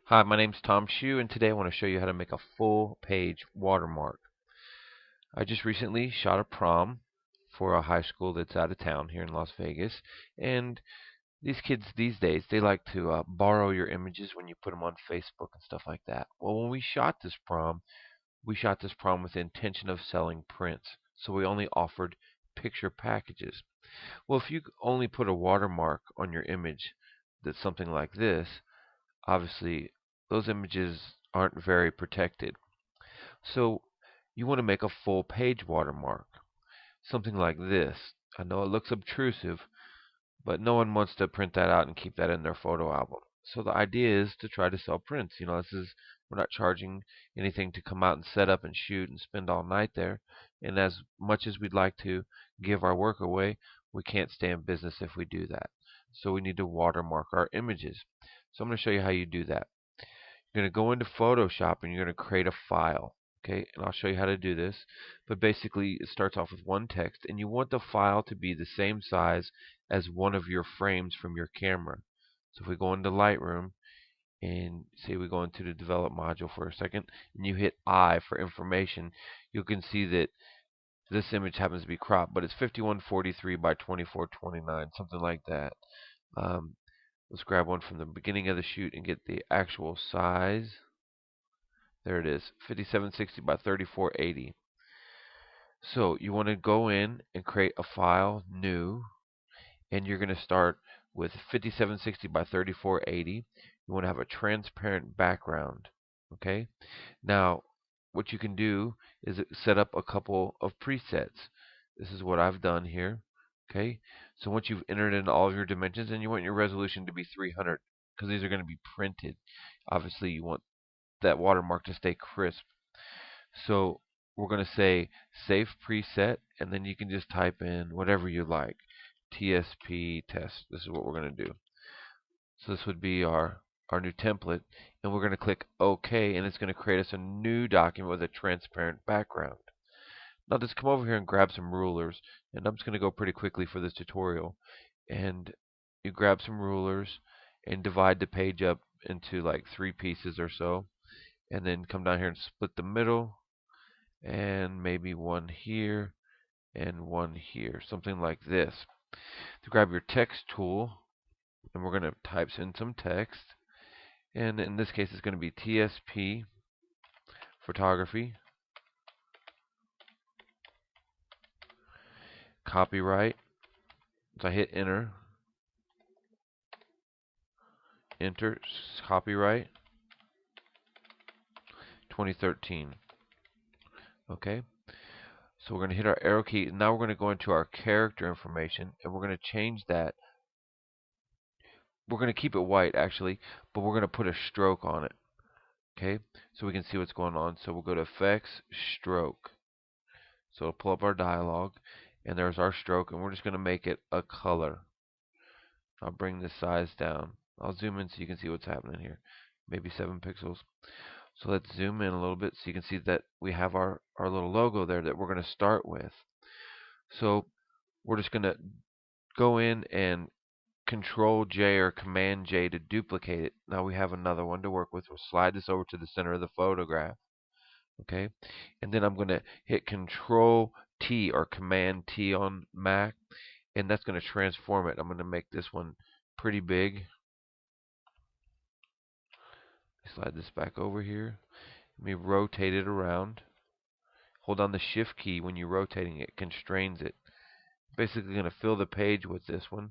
Hi, my name's Tom Shue, and today I want to show you how to make a full page watermark. I just recently shot a prom for a high school that's out of town here in Las Vegas, and these kids these days, they like to borrow your images when you put them on Facebook and stuff like that. Well, when we shot this prom with the intention of selling prints, so we only offered picture packages. Well, if you only put a watermark on your image that's something like this, obviously those images aren't very protected. So you want to make a full page watermark, something like this. I know it looks obtrusive, but no one wants to print that out and keep that in their photo album. So the idea is to try to sell prints. We're not charging anything to come out and set up and shoot and spend all night there. And as much as we'd like to give our work away, we can't stay in business if we do that. So we need to watermark our images. So I'm going to show you how you do that. You're going to go into Photoshop and you're going to create a file. Okay, and I'll show you how to do this. But basically, it starts off with one text, and you want the file to be the same size as one of your frames from your camera. So if we go into Lightroom and say we go into the develop module for a second, and you hit I for information, you can see that this image happens to be cropped, but it's 5143 by 2429, something like that. Um, let's grab one from the beginning of the shoot and get the actual size. There it is, 5760 by 3480. So you want to go in and create a file, new, and you're going to start with 5760 by 3480. You want to have a transparent background. Okay. Now, what you can do is set up a couple of presets. This is what I've done here. Okay. So once you've entered in all of your dimensions, and you want your resolution to be 300, because these are going to be printed. Obviously, you want that watermark to stay crisp. So we're going to say save preset, and then you can just type in whatever you like. TSP test. This is what we're going to do. So this would be our new template, and we're going to click OK, and it's going to create us a new document with a transparent background. Now just come over here and grab some rulers, and I'm just going to go pretty quickly for this tutorial. And you grab some rulers and divide the page up into like 3 pieces or so, and then come down here and split the middle, and maybe one here and one here, something like this. To grab your text tool, and we're going to type in some text, and in this case it's going to be TSP photography, copyright. So I hit enter, enter, copyright 2013. Okay, so we're going to hit our arrow key, and now we're going to go into our character information, and we're going to change that. We're going to keep it white actually, but we're going to put a stroke on it. Okay, so we can see what's going on. So we'll go to effects, stroke. So it'll pull up our dialog, and there's our stroke, and we're just going to make it a color. I'll bring the size down. I'll zoom in so you can see what's happening here. Maybe 7 pixels. So let's zoom in a little bit so you can see that we have our little logo there that we're going to start with. So we're just going to go in and Control J or Command J to duplicate it. Now we have another one to work with. We'll slide this over to the center of the photograph. Okay, and then I'm going to hit Control T or Command T on Mac, and that's going to transform it. I'm going to make this one pretty big. Slide this back over here. Let me rotate it around. Hold down the Shift key when you're rotating it, constrains it. Basically going to fill the page with this one.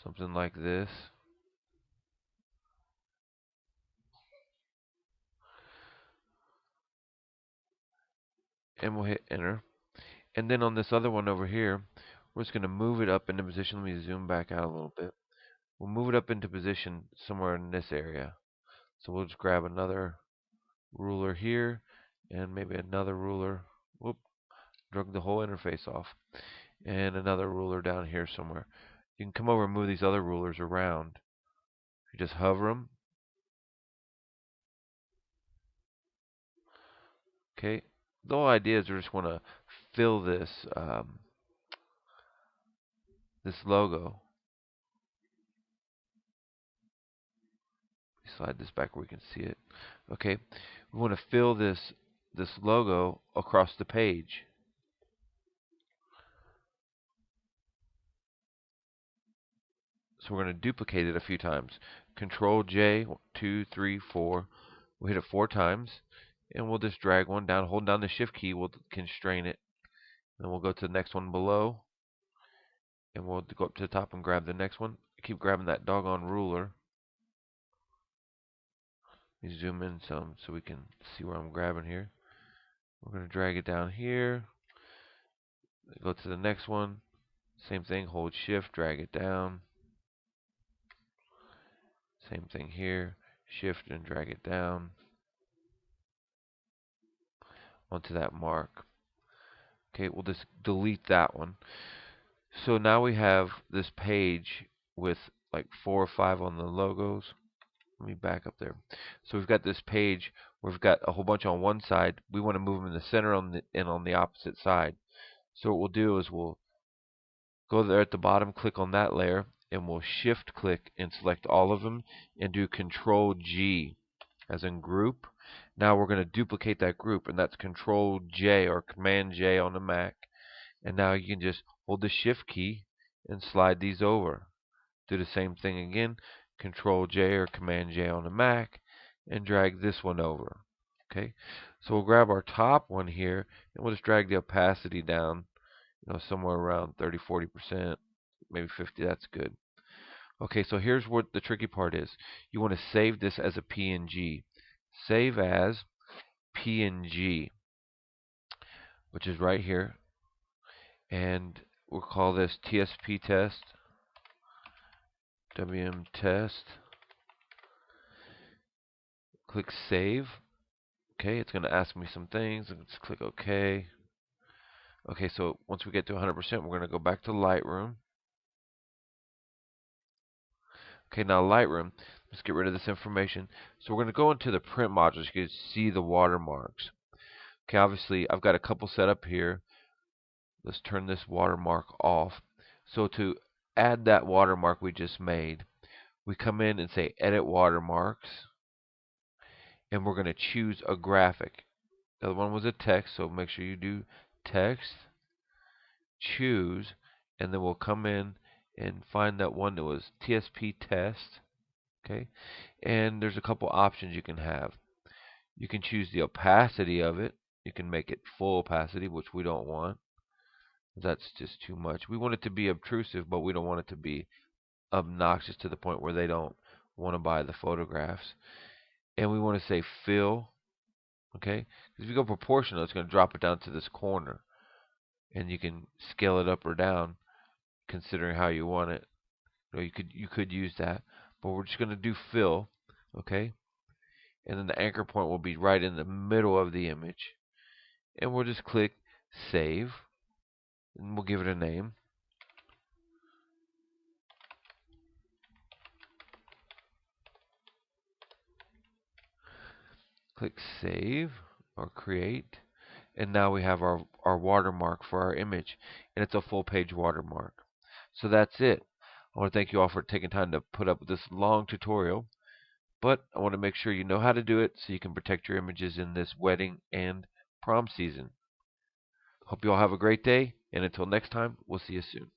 Something like this. And we'll hit enter. And then on this other one over here, we're just going to move it up into position. Let me zoom back out a little bit. We'll move it up into position somewhere in this area. So we'll just grab another ruler here and maybe another ruler. Whoop, drug the whole interface off. And another ruler down here somewhere. You can come over and move these other rulers around. You just hover them. Okay. The whole idea is we just want to fill this this logo. slide this back where we can see it. Okay, we want to fill this logo across the page. So we're going to duplicate it a few times. Control J, 2, 3, 4. We'll hit it 4 times, and we'll just drag one down. Hold down the Shift key, we'll constrain it. Then we'll go to the next one below, and we'll go up to the top and grab the next one. Keep grabbing that doggone ruler. Let me zoom in some so we can see where I'm grabbing here. We're going to drag it down here. Go to the next one. Same thing, hold Shift, drag it down. Same thing here. Shift and drag it down onto that mark. Okay, we'll just delete that one. So now we have this page with like 4 or 5 on the logos. Let me back up there. So we've got this page where we've got a whole bunch on one side. We want to move them in the center and on the opposite side. So what we'll do is we'll go there at the bottom, click on that layer, and we'll shift click and select all of them and do Control G as in group. Now we're going to duplicate that group, and that's Control J or Command J on the Mac. And now you can just hold the Shift key and slide these over. Do the same thing again, Control J or Command J on the Mac, and drag this one over. Okay, so we'll grab our top one here, and we'll just drag the opacity down, somewhere around 30–40%, maybe 50. That's good. Okay, so here's what the tricky part is. You want to save this as a PNG. Save as PNG, which is right here, and we'll call this TSP test, WM test. Click Save. Okay, it's going to ask me some things. Let's click OK. Okay, so once we get to 100%, we're going to go back to Lightroom. Okay, now Lightroom, let's get rid of this information. So we're going to go into the print module so you can see the watermarks. Okay, obviously I've got a couple set up here. Let's turn this watermark off. So to add that watermark we just made, we come in and say Edit Watermarks, and we're going to choose a graphic. The other one was a text, so make sure you do text, choose, and then we'll come in and find that one that was TSP test. Okay, and there's a couple options you can have. You can choose the opacity of it. You can make it full opacity, which we don't want. That's just too much. We want it to be obtrusive, but we don't want it to be obnoxious to the point where they don't want to buy the photographs. And we want to say fill. Okay, because if you go proportional, it's going to drop it down to this corner, and you can scale it up or down considering how you want it. You could use that, but we're just going to do fill. Okay, and then the anchor point will be right in the middle of the image, and we'll just click Save, and we'll give it a name. Click Save or Create, and now we have our watermark for our image, and it's a full page watermark. So that's it. I want to thank you all for taking time to put up with this long tutorial, but I want to make sure you know how to do it so you can protect your images in this wedding and prom season. Hope you all have a great day, and until next time, we'll see you soon.